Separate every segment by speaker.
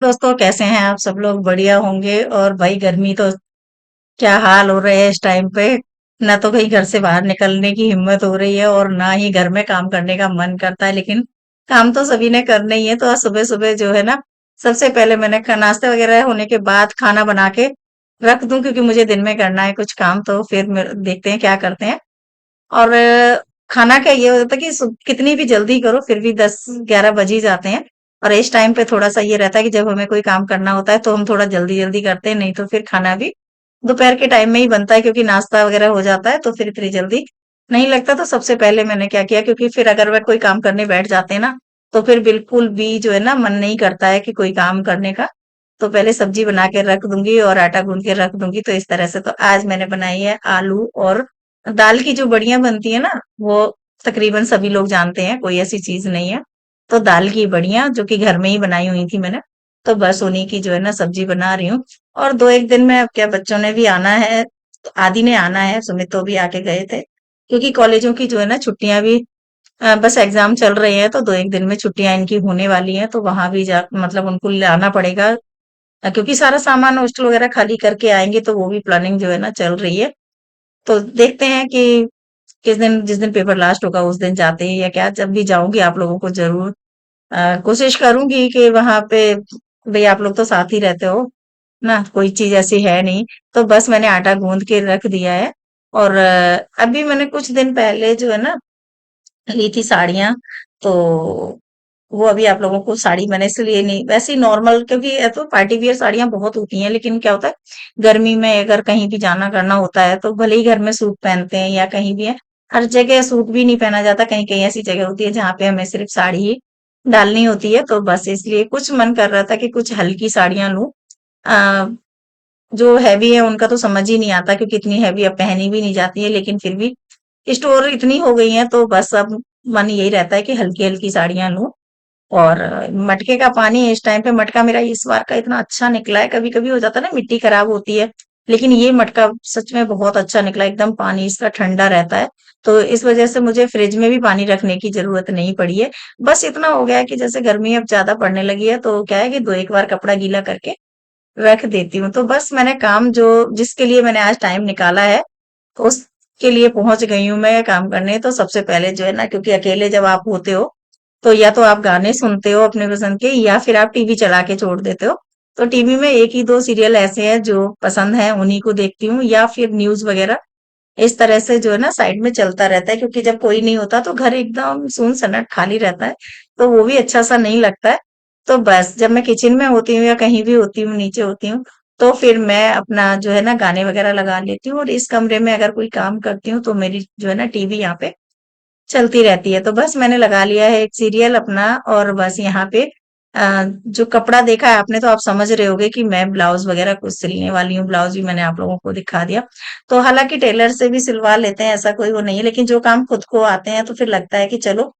Speaker 1: दोस्तों, कैसे हैं आप सब लोग? बढ़िया होंगे। और भाई गर्मी तो क्या हाल हो रहे हैं इस टाइम पे। ना तो कहीं घर से बाहर निकलने की हिम्मत हो रही है और ना ही घर में काम करने का मन करता है, लेकिन काम तो सभी ने करना ही है। तो आज सुबह सुबह जो है ना, सबसे पहले मैंने नाश्ते वगैरह होने के बाद खाना बना के रख दूं, क्योंकि मुझे दिन में करना है कुछ काम। तो फिर देखते हैं क्या करते हैं। और खाना का ये होता है कि कितनी भी जल्दी करो फिर भी 10-11 बज ही जाते हैं। और इस टाइम पे थोड़ा सा ये रहता है कि जब हमें कोई काम करना होता है तो हम थोड़ा जल्दी जल्दी करते हैं, नहीं तो फिर खाना भी दोपहर के टाइम में ही बनता है, क्योंकि नाश्ता वगैरह हो जाता है तो फिर इतनी जल्दी नहीं लगता। तो सबसे पहले मैंने क्या किया, क्योंकि फिर अगर वह कोई काम करने बैठ जाते हैं ना, तो फिर बिल्कुल भी जो है ना मन नहीं करता है कि कोई काम करने का। तो पहले सब्जी बना के रख दूंगी और आटा गूंद के रख दूंगी। तो इस तरह से तो आज मैंने बनाई है आलू और दाल की जो बड़ियां बनती है ना, वो तकरीबन सभी लोग जानते हैं, कोई ऐसी चीज नहीं है। तो दाल की बड़ियां जो कि घर में ही बनाई हुई थी मैंने, तो बस उन्हीं की जो है ना सब्जी बना रही हूँ। और 2-1 दिन में अब क्या, बच्चों ने भी आना है। तो आदि ने आना है, सुमित तो भी आके गए थे, क्योंकि कॉलेजों की जो है ना छुट्टियां भी बस एग्जाम चल रहे हैं, तो 2-1 दिन में छुट्टियां इनकी होने वाली हैं। तो वहां भी जा मतलब उनको लाना पड़ेगा, क्योंकि सारा सामान हॉस्टल वगैरह खाली करके आएंगे। तो वो भी प्लानिंग जो है ना चल रही है। तो देखते हैं कि किस दिन, जिस दिन पेपर लास्ट होगा उस दिन जाते हैं या क्या। जब भी जाऊंगी आप लोगों को जरूर कोशिश करूंगी कि वहां पे, भाई आप लोग तो साथ ही रहते हो ना, कोई चीज ऐसी है नहीं। तो बस मैंने आटा गूंद के रख दिया है। और अभी मैंने कुछ दिन पहले जो है ना ली थी साड़ियां। तो वो अभी आप लोगों को साड़ी मैंने इसलिए नहीं, वैसे ही नॉर्मल, क्योंकि ये तो पार्टी वियर साड़ियां बहुत होती हैं, लेकिन क्या होता है गर्मी में अगर कहीं भी जाना करना होता है तो भले ही घर में सूट पहनते हैं या कहीं भी है, हर जगह सूट भी नहीं पहना जाता। कहीं कहीं ऐसी जगह होती है जहाँ पे हमें सिर्फ साड़ी ही डालनी होती है। तो बस इसलिए कुछ मन कर रहा था कि कुछ हल्की साड़ियां लूं। आ, जो हैवी है उनका तो समझ ही नहीं आता, क्योंकि इतनी हैवी अब पहनी भी नहीं जाती है, लेकिन फिर भी स्टोर इतनी हो गई है तो बस अब मन यही रहता है कि हल्की हल्की साड़ियां लूं। और मटके का पानी इस टाइम पे, मटका मेरा इस बार का इतना अच्छा निकला है। कभी कभी हो जाता है ना मिट्टी खराब होती है, लेकिन ये मटका सच में बहुत अच्छा निकला, एकदम पानी इसका ठंडा रहता है। तो इस वजह से मुझे फ्रिज में भी पानी रखने की जरूरत नहीं पड़ी है। बस इतना हो गया है कि जैसे गर्मी अब ज्यादा पड़ने लगी है, तो क्या है कि 2-1 बार कपड़ा गीला करके रख देती हूँ। तो बस मैंने काम जो, जिसके लिए मैंने आज टाइम निकाला है, उसके लिए पहुंच गई हूँ मैं काम करने। तो सबसे पहले जो है ना, क्योंकि अकेले जब आप होते हो तो या तो आप गाने सुनते हो अपने पसंद के, या फिर आप टीवी चला के छोड़ देते हो। तो टीवी में एक ही दो सीरियल ऐसे हैं जो पसंद है, उन्हीं को देखती हूँ, या फिर न्यूज वगैरह इस तरह से जो है ना साइड में चलता रहता है। क्योंकि जब कोई नहीं होता तो घर एकदम सुन सन्नट खाली रहता है, तो वो भी अच्छा सा नहीं लगता है। तो बस जब मैं किचन में होती हूँ या कहीं भी होती हूँ, नीचे होती हूँ, तो फिर मैं अपना जो है ना गाने वगैरह लगा लेती हूँ। और इस कमरे में अगर कोई काम करती हूँ तो मेरी जो है ना टीवी यहाँ पे चलती रहती है। तो बस मैंने लगा लिया है एक सीरियल अपना, और बस यहाँ पे जो कपड़ा देखा है आपने, तो आप समझ रहे होगे कि मैं ब्लाउज वगैरह कुछ सिलने वाली हूँ। ब्लाउज भी मैंने आप लोगों को दिखा दिया। तो हालांकि टेलर से भी सिलवा लेते हैं, ऐसा कोई वो नहीं है, लेकिन जो काम खुद को आते हैं तो फिर लगता है कि चलो,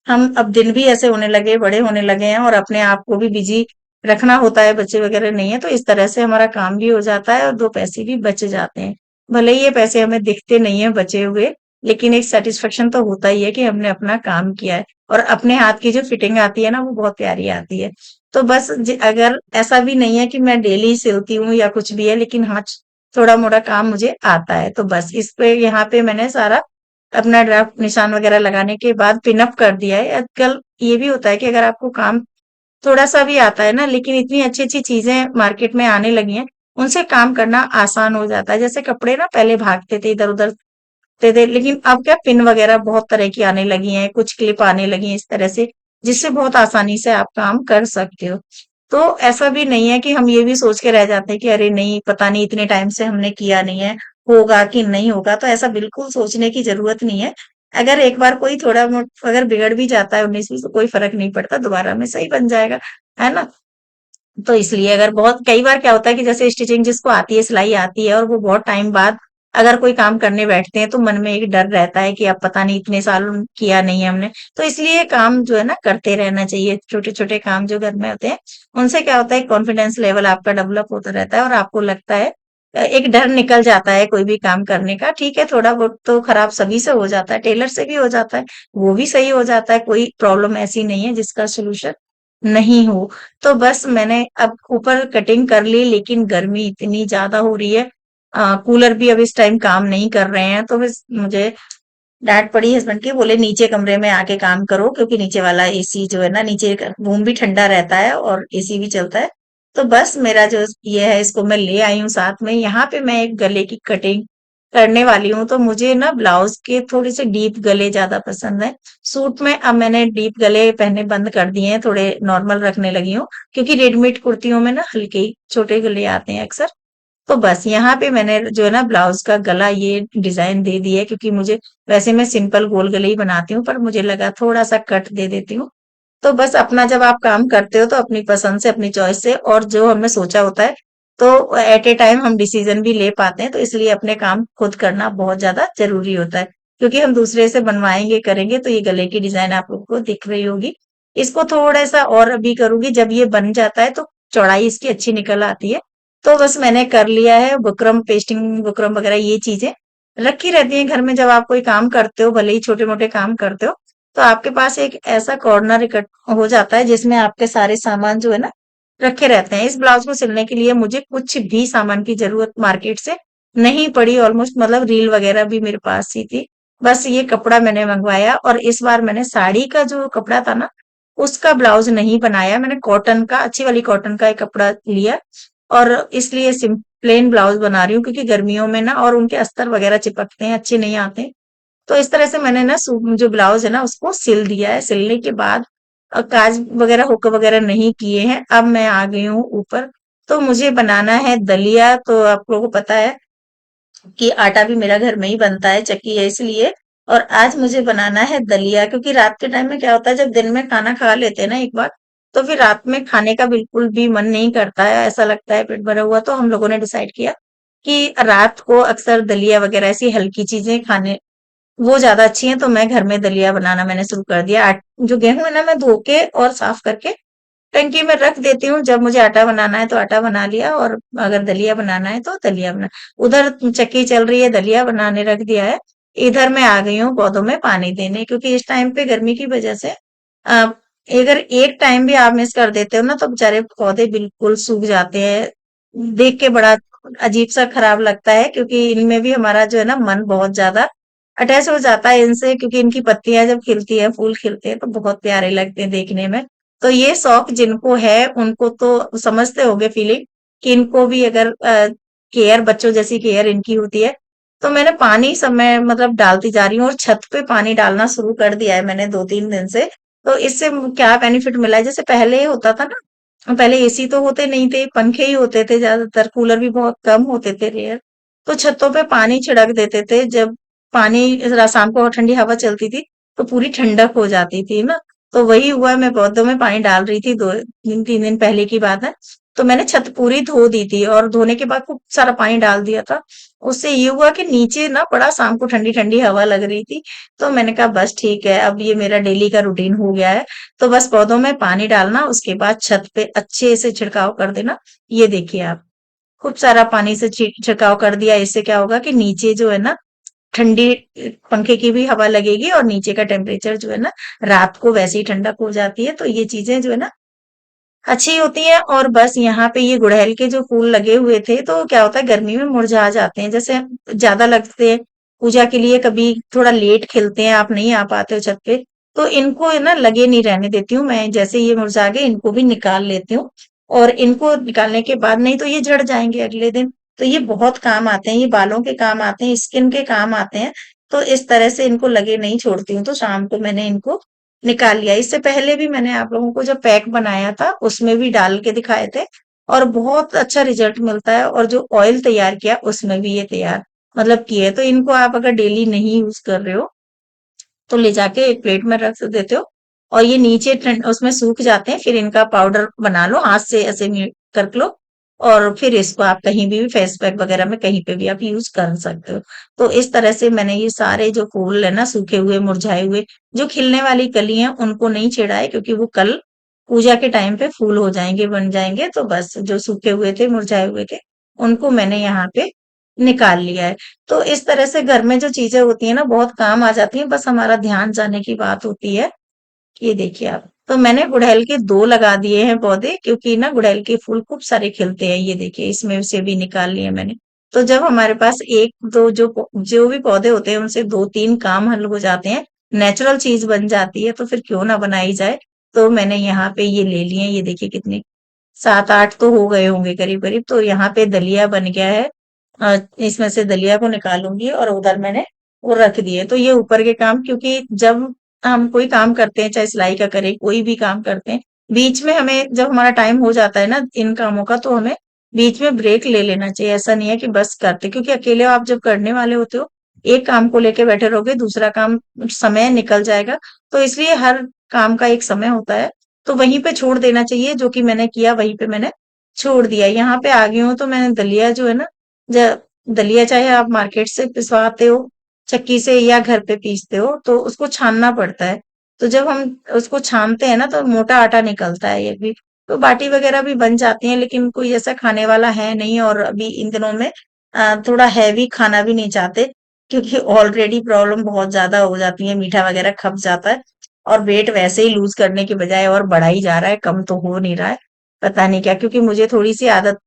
Speaker 1: हम अब दिन भी ऐसे होने लगे, बड़े होने लगे हैं, और अपने आप को भी बिजी रखना होता है, बच्चे वगैरह नहीं है, तो इस तरह से हमारा काम भी हो जाता है और 2 पैसे भी बच जाते हैं। भले ही ये पैसे हमें दिखते नहीं है बचे हुए, लेकिन एक सेटिस्फेक्शन तो होता ही है कि हमने अपना काम किया है। और अपने हाथ की जो फिटिंग आती है ना, वो बहुत प्यारी आती है। तो बस अगर ऐसा भी नहीं है कि मैं डेली सिलती हूँ या कुछ भी है, लेकिन हाँ, थोड़ा मोड़ा काम मुझे आता है। तो बस इस पे, यहाँ पे मैंने सारा अपना ड्राफ्ट निशान वगैरह लगाने के बाद पिन अप कर दिया है। आजकल ये भी होता है कि अगर आपको काम थोड़ा सा भी आता है ना, लेकिन इतनी अच्छी अच्छी चीजें मार्केट में आने लगी हैं, उनसे काम करना आसान हो जाता है। जैसे कपड़े ना पहले भागते थे इधर उधर थे, लेकिन अब क्या पिन वगैरह बहुत तरह की आने लगी हैं, कुछ क्लिप आने लगी हैं इस तरह से, जिससे बहुत आसानी से आप काम कर सकते हो। तो ऐसा भी नहीं है कि हम ये भी सोच के रह जाते हैं कि अरे नहीं, पता नहीं इतने टाइम से हमने किया नहीं है, होगा कि नहीं होगा। तो ऐसा बिल्कुल सोचने की जरूरत नहीं है। अगर एक बार कोई थोड़ा बहुत अगर बिगड़ भी जाता है 19 20, तो कोई फर्क नहीं पड़ता, दोबारा में सही बन जाएगा, है ना। तो इसलिए अगर बहुत, कई बार क्या होता है कि जैसे स्टिचिंग जिसको आती है, सिलाई आती है, और वो बहुत टाइम बाद अगर कोई काम करने बैठते हैं तो मन में एक डर रहता है कि अब पता नहीं इतने साल किया नहीं है हमने। तो इसलिए काम जो है ना करते रहना चाहिए, छोटे छोटे काम जो घर में होते हैं, उनसे क्या होता है कॉन्फिडेंस लेवल आपका डेवलप होता रहता है, और आपको लगता है एक डर निकल जाता है कोई भी काम करने का। ठीक है, थोड़ा बहुत तो खराब सभी से हो जाता है, टेलर से भी हो जाता है, वो भी सही हो जाता है, कोई प्रॉब्लम ऐसी नहीं है जिसका सोल्यूशन नहीं हो। तो बस मैंने अब ऊपर कटिंग कर ली, लेकिन गर्मी इतनी ज़्यादा हो रही है। कूलर भी अब इस टाइम काम नहीं कर रहे हैं, तो बस मुझे डाँट पड़ी हस्बैंड की, बोले नीचे कमरे में आके काम करो, क्योंकि नीचे वाला एसी जो है ना, नीचे का रूम भी ठंडा रहता है और एसी भी चलता है। तो बस मेरा जो ये है, इसको मैं ले आई हूँ साथ में। यहाँ पे मैं एक गले की कटिंग करने वाली हूँ, तो मुझे ना ब्लाउज के थोड़े से डीप गले ज्यादा पसंद है। सूट में अब मैंने डीप गले पहनने बंद कर दिए हैं, थोड़े नॉर्मल रखने लगी हूँ, क्योंकि रेडीमेड कुर्तियों में ना हल्के ही छोटे गले आते हैं अक्सर। तो बस यहाँ पे मैंने जो है ना ब्लाउज का गला ये डिजाइन दे दिया है, क्योंकि मुझे वैसे मैं सिंपल गोल गले ही बनाती हूँ, पर मुझे लगा थोड़ा सा कट दे देती हूँ। तो बस अपना जब आप काम करते हो तो अपनी पसंद से, अपनी चॉइस से, और जो हमने सोचा होता है, तो एट ए टाइम हम डिसीजन भी ले पाते हैं। तो इसलिए अपने काम खुद करना बहुत ज्यादा जरूरी होता है, क्योंकि हम दूसरे से बनवाएंगे करेंगे। तो ये गले की डिजाइन आप लोग को दिख रही होगी, इसको थोड़ा सा और अभी करूंगी। जब ये बन जाता है तो चौड़ाई इसकी अच्छी निकल आती है। तो बस मैंने कर लिया है। बुकरम, पेस्टिंग बुकरम वगैरह ये चीजें रखी रहती हैं घर में। जब आप कोई काम करते हो, भले ही छोटे मोटे काम करते हो, तो आपके पास एक ऐसा कॉर्नर इकट्ठ हो जाता है जिसमें आपके सारे सामान जो है ना रखे रहते हैं। इस ब्लाउज को सिलने के लिए मुझे कुछ भी सामान की जरूरत मार्केट से नहीं पड़ी ऑलमोस्ट, मतलब रील वगैरह भी मेरे पास ही थी। बस ये कपड़ा मैंने मंगवाया, और इस बार मैंने साड़ी का जो कपड़ा था ना, उसका ब्लाउज नहीं बनाया। मैंने कॉटन का, अच्छी वाली कॉटन का एक कपड़ा लिया, और इसलिए सिम प्लेन ब्लाउज बना रही हूँ, क्योंकि गर्मियों में ना और उनके अस्तर वगैरह चिपकते हैं, अच्छे नहीं आते। तो इस तरह से मैंने ना जो ब्लाउज है ना उसको सिल दिया है। सिलने के बाद काज वगैरह, हुक वगैरह नहीं किए हैं। अब मैं आ गई हूँ ऊपर। तो मुझे बनाना है दलिया। तो आप लोगों को पता है कि आटा भी मेरा घर में ही बनता है, चक्की है इसलिए। और आज मुझे बनाना है दलिया, क्योंकि रात के टाइम में क्या होता है, जब दिन में खाना खा लेते हैं ना एक बार, तो फिर रात में खाने का बिल्कुल भी मन नहीं करता है, ऐसा लगता है पेट भरा हुआ। तो हम लोगों ने डिसाइड किया कि रात को अक्सर दलिया वगैरह ऐसी हल्की चीजें खाने वो ज्यादा अच्छी हैं। तो मैं घर में दलिया बनाना मैंने शुरू कर दिया। जो गेहूं है ना, मैं धो के और साफ करके टंकी में रख देती हूँ। जब मुझे आटा बनाना है तो आटा बना लिया, और अगर दलिया बनाना है तो दलिया बना। उधर चक्की चल रही है, दलिया बनाने रख दिया है। इधर मैं आ गई हूँ पौधों में पानी देने, क्योंकि इस टाइम पे गर्मी की वजह से अ, अगर एक टाइम भी आप मिस कर देते हो ना, तो बेचारे पौधे बिल्कुल सूख जाते हैं। देख के बड़ा अजीब सा खराब लगता है, क्योंकि इनमें भी हमारा जो है ना मन बहुत ज्यादा अटैच हो जाता है इनसे, क्योंकि इनकी पत्तियां जब खिलती है, फूल खिलते हैं, तो बहुत प्यारे लगते हैं देखने में। तो ये शौक जिनको है उनको तो समझते होंगे फीलिंग, कि इनको भी अगर केयर, बच्चों जैसी केयर इनकी होती है। तो मैंने पानी समय मतलब डालती जा रही हूँ, और छत पे पानी डालना शुरू कर दिया है मैंने 2-3 दिन से। तो इससे क्या बेनिफिट मिला है, जैसे पहले होता था ना, पहले एसी तो होते नहीं थे, पंखे ही होते थे ज्यादातर, कूलर भी बहुत कम होते थे, रेयर। तो छतों पे पानी छिड़क देते थे। जब पानी शाम को ठंडी हवा चलती थी, तो पूरी ठंडक हो जाती थी ना। तो वही हुआ, मैं पौधों में पानी डाल रही थी, 2 दिन 3 दिन पहले की बात है। तो मैंने छत पूरी धो दी थी, और धोने के बाद खूब सारा पानी डाल दिया था। उससे ये हुआ कि नीचे ना बड़ा शाम को ठंडी ठंडी हवा लग रही थी। तो मैंने कहा बस ठीक है, अब ये मेरा डेली का रूटीन हो गया है। तो बस पौधों में पानी डालना, उसके बाद छत पे अच्छे से छिड़काव कर देना। ये देखिए आप, खूब सारा पानी से छिड़काव कर दिया। इससे क्या होगा कि नीचे जो है ना ठंडी पंखे की भी हवा लगेगी, और नीचे का टेम्परेचर जो है ना रात को वैसे ही ठंडक हो जाती है। तो ये चीजें जो है ना अच्छी होती हैं। और बस यहाँ पे ये गुड़हल के जो फूल लगे हुए थे, तो क्या होता है गर्मी में मुरझा जाते हैं, जैसे ज्यादा लगते हैं पूजा के लिए, कभी थोड़ा लेट खिलते हैं, आप नहीं आ पाते हो छत पे, तो इनको है ना लगे नहीं रहने देती हूँ मैं। जैसे ये मुरझा गए, इनको भी निकाल लेती हूँ। और इनको निकालने के बाद, नहीं तो ये झड़ जाएंगे अगले दिन। तो ये बहुत काम आते हैं, ये बालों के काम आते हैं, स्किन के काम आते हैं। तो इस तरह से इनको लगे नहीं छोड़ती हूँ। तो शाम को मैंने इनको निकाल लिया। इससे पहले भी मैंने आप लोगों को जो पैक बनाया था उसमें भी डाल के दिखाए थे, और बहुत अच्छा रिजल्ट मिलता है। और जो ऑयल तैयार किया उसमें भी ये तैयार मतलब किए। तो इनको आप अगर डेली नहीं यूज कर रहे हो, तो ले जाके एक प्लेट में रख देते हो, और ये नीचे ठंड उसमें सूख जाते हैं। फिर इनका पाउडर बना लो, हाथ से ऐसे कर लो, और फिर इसको आप कहीं भी फेस पैक वगैरह में कहीं पे भी आप यूज कर सकते हो। तो इस तरह से मैंने ये सारे जो फूल है ना, सूखे हुए मुरझाए हुए, जो खिलने वाली कली हैं उनको नहीं छेड़ा है, क्योंकि वो कल पूजा के टाइम पे फूल हो जाएंगे, बन जाएंगे। तो बस जो सूखे हुए थे, मुरझाए हुए थे, उनको मैंने यहाँ पे निकाल लिया है। तो इस तरह से घर में जो चीजें होती है ना बहुत काम आ जाती हैं, बस हमारा ध्यान जाने की बात होती है। ये देखिए आप। तो मैंने गुड़हल के 2 लगा दिए हैं पौधे, क्योंकि ना गुड़हल के फूल खूब सारे खिलते हैं। ये देखिए इसमें से भी निकाल लिए मैंने। तो जब हमारे पास 1-2 जो भी पौधे होते हैं उनसे 2-3 काम हल हो जाते हैं, नेचुरल चीज़ बन जाती है, तो फिर क्यों ना बनाई जाए। तो मैंने यहाँ पे ये ले लिए हैं, ये देखिए कितने 7-8 तो हो गए होंगे करीब-करीब। तो यहाँ पे दलिया बन गया है। इसमें से दलिया को निकालूँगी और उधर मैंने वो रख दिए। तो ये ऊपर के काम, क्योंकि जब हम कोई काम करते हैं, चाहे सिलाई का करें, कोई भी काम करते हैं, बीच में हमें जब हमारा टाइम हो जाता है ना इन कामों का, तो हमें बीच में ब्रेक ले लेना चाहिए। ऐसा नहीं है कि बस करते, क्योंकि अकेले आप जब करने वाले होते हो, एक काम को लेके बैठे रहोगे, दूसरा काम समय निकल जाएगा। तो इसलिए हर काम का एक समय होता है, तो वहीं पे छोड़ देना चाहिए। जो कि मैंने किया, वहीं पे मैंने छोड़ दिया। यहाँ पे आ गई हूँ, तो मैंने दलिया जो है ना, ज दलिया चाहे आप मार्केट से पिसवाते हो चक्की से या घर पे पीसते हो, तो उसको छानना पड़ता है। तो जब हम उसको छानते हैं ना, तो मोटा आटा निकलता है ये भी। तो बाटी वगैरह भी बन जाती हैं, लेकिन कोई ऐसा खाने वाला है नहीं, और अभी इन दिनों में थोड़ा हैवी खाना भी नहीं चाहते, क्योंकि ऑलरेडी प्रॉब्लम बहुत ज्यादा हो जाती है, मीठा वगैरह खप जाता है। और वेट वैसे ही लूज करने के बजाय और बढ़ा ही जा रहा है, कम तो हो नहीं रहा है। पता नहीं क्या, क्योंकि मुझे थोड़ी सी आदत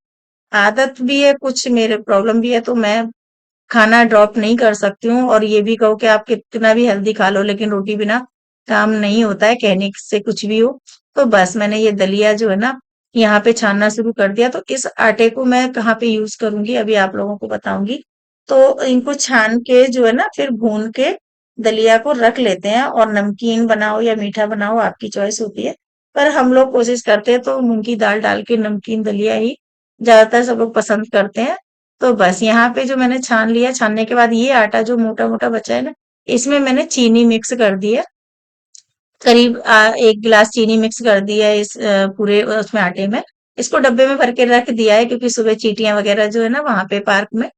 Speaker 1: आदत भी है, कुछ मेरे प्रॉब्लम भी है, तो मैं खाना ड्रॉप नहीं कर सकती हूँ। और ये भी कहो कि आप कितना भी हेल्दी खा लो, लेकिन रोटी बिना काम नहीं होता है, कहने से कुछ भी हो। तो बस मैंने ये दलिया जो है ना, यहाँ पे छानना शुरू कर दिया। तो इस आटे को मैं कहाँ पे यूज करूंगी, अभी आप लोगों को बताऊंगी। तो इनको छान के जो है ना, फिर भून के दलिया को रख लेते हैं। और नमकीन बनाओ या मीठा बनाओ, आपकी चॉइस होती है। पर हम लोग कोशिश करते हैं तो मूंग की दाल डाल के नमकीन दलिया ही ज्यादातर सब लोग पसंद करते हैं। तो बस यहाँ पे जो मैंने छान लिया, छानने के बाद ये आटा जो मोटा मोटा बचा है ना, इसमें मैंने चीनी मिक्स कर दी है। करीब 1 गिलास चीनी मिक्स कर दी है इस पूरे उसमें आटे में। इसको डब्बे में भर के रख दिया है, क्योंकि सुबह चींटियां वगैरह जो है ना वहां पे पार्क में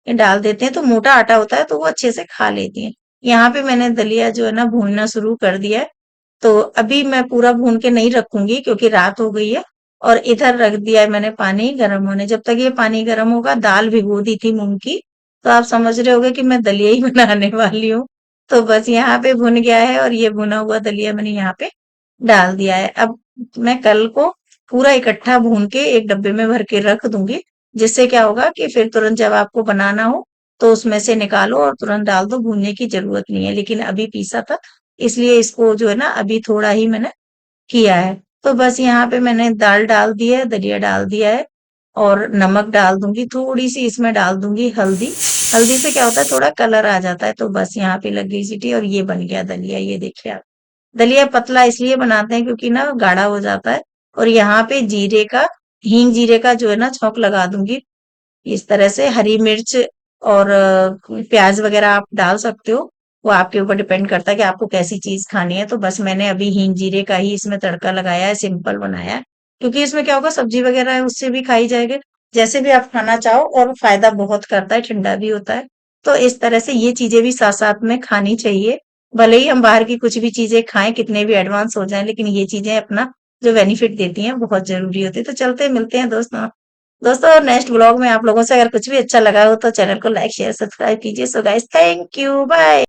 Speaker 1: डाल देते हैं, तो मोटा आटा होता है, तो वो अच्छे से खा लेती हैं। यहाँ पे मैंने दलिया जो है ना भूनना शुरू कर दिया है। तो अभी मैं पूरा भून के नहीं रखूंगी, क्योंकि रात हो गई है। और इधर रख दिया है मैंने पानी गर्म होने। जब तक ये पानी गर्म होगा, दाल भिगो दी थी मूंग की, तो आप समझ रहे होगे कि मैं दलिया ही बनाने वाली हूँ। तो बस यहाँ पे भुन गया है, और ये भुना हुआ दलिया मैंने यहाँ पे डाल दिया है। अब मैं कल को पूरा इकट्ठा भून के एक डब्बे में भर के रख दूंगी, जिससे क्या होगा कि फिर तुरंत जब आपको बनाना हो, तो उसमें से निकालो और तुरंत डाल दो, भूनने की जरूरत नहीं है। लेकिन अभी पीसा था, इसलिए इसको जो है ना अभी थोड़ा ही मैंने किया है। तो बस यहाँ पे मैंने दाल डाल दी है, दलिया डाल दिया है, और नमक डाल दूंगी, थोड़ी सी इसमें डाल दूंगी हल्दी। हल्दी से क्या होता है, थोड़ा कलर आ जाता है। तो बस यहाँ पे लग गई सीटी, और ये बन गया दलिया। ये देखिए आप। दलिया पतला इसलिए बनाते हैं क्योंकि ना गाढ़ा हो जाता है। और यहाँ पे जीरे का, हींग जीरे का जो है ना छौंक लगा दूंगी, इस तरह से। हरी मिर्च और प्याज वगैरह आप डाल सकते हो, वो आपके ऊपर डिपेंड करता है कि आपको कैसी चीज खानी है। तो बस मैंने अभी हींग जीरे का ही इसमें तड़का लगाया है, सिंपल बनाया है, क्योंकि इसमें क्या होगा, सब्जी वगैरह है उससे भी खाई जाएगी, जैसे भी आप खाना चाहो। और फायदा बहुत करता है, ठंडा भी होता है। तो इस तरह से ये चीजें भी साथ साथ में खानी चाहिए। भले ही हम बाहर की कुछ भी चीजें खाएं, कितने भी एडवांस हो जाएं, लेकिन ये चीजें अपना जो बेनिफिट देती हैं बहुत जरूरी होती है। तो चलते मिलते हैं दोस्तों। दोस्तों नेक्स्ट ब्लॉग में आप लोगों से अगर कुछ भी अच्छा लगा हो, तो चैनल को लाइक शेयर सब्सक्राइब कीजिए। So guys, thank you, bye.